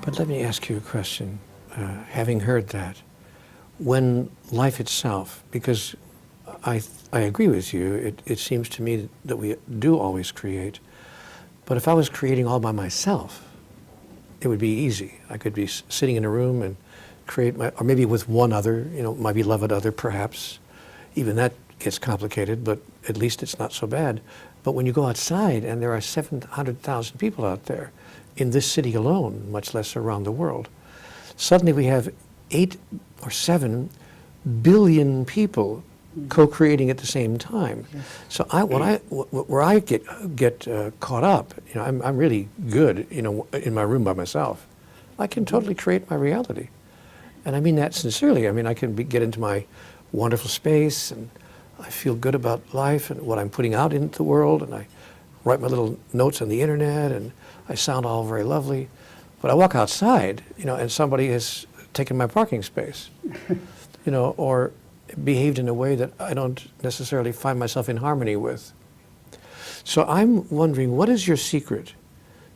But let me ask you a question, having heard that. When life itself, because I agree with you, it seems to me that we do always create, but if I was creating all by myself, it would be easy. I could be sitting in a room and create or maybe with one other, my beloved other perhaps. Even that gets complicated, but at least it's not so bad. But when you go outside and there are 700,000 people out there in this city alone, much less around the world, suddenly we have 8 or 7 billion people co-creating at the same time. Yes. So where I get caught up, I'm really good, in my room by myself. I can totally create my reality, and I mean that sincerely. I mean, I can get into my wonderful space, and I feel good about life and what I'm putting out into the world, and I write my little notes on the internet, and I sound all very lovely. But I walk outside, and somebody has taken my parking space, or behaved in a way that I don't necessarily find myself in harmony with. So I'm wondering, what is your secret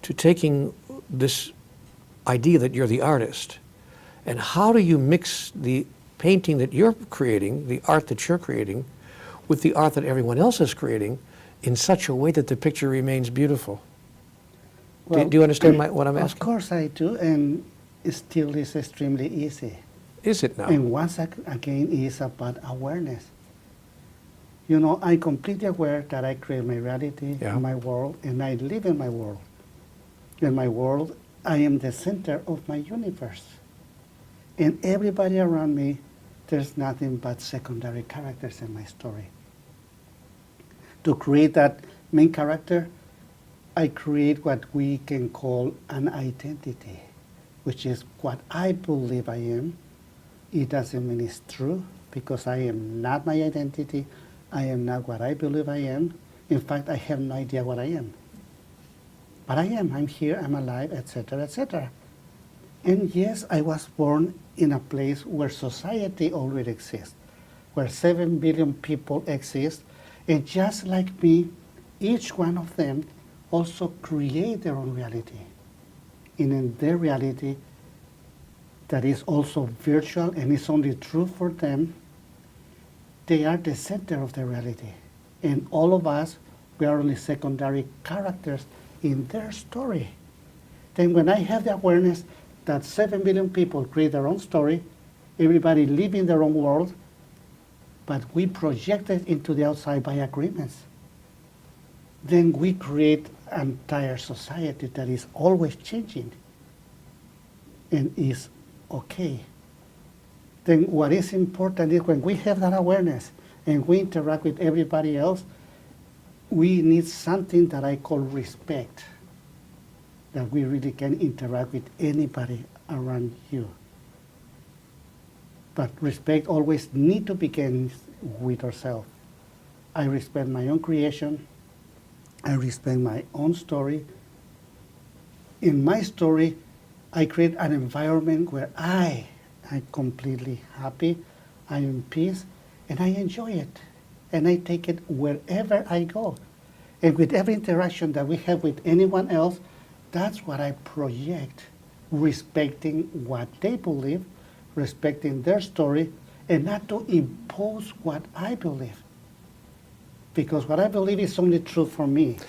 to taking this idea that you're the artist, and how do you mix the painting that you're creating, the art that you're creating, with the art that everyone else is creating in such a way that the picture remains beautiful? Well, do you understand what I'm asking? Of course I do, and it still is extremely easy. Is it now? And once again, it's about awareness. I'm completely aware that I create my reality, my world, and I live in my world. In my world, I am the center of my universe. And everybody around me, there's nothing but secondary characters in my story. To create that main character, I create what we can call an identity, which is what I believe I am. It doesn't mean it's true, because I am not my identity. I am not what I believe I am. In fact, I have no idea what I am. But I am. I'm here, I'm alive, etc., etc. And yes, I was born in a place where society already exists, where 7 billion people exist, and just like me, each one of them also create their own reality. And in their reality, that is also virtual and is only true for them, they are the center of the reality. And all of us, we are only secondary characters in their story. Then when I have the awareness that 7 billion people create their own story, everybody live in their own world, but we project it into the outside by agreements, then we create an entire society that is always changing and is okay. Then what is important is when we have that awareness and we interact with everybody else, we need something that I call respect, that we really can interact with anybody around you. But respect always need to begin with ourselves. I respect my own creation. I respect my own story. In my story, I create an environment where I am completely happy, I am in peace, and I enjoy it. And I take it wherever I go. And with every interaction that we have with anyone else, that's what I project, respecting what they believe, respecting their story, and not to impose what I believe. Because what I believe is only true for me.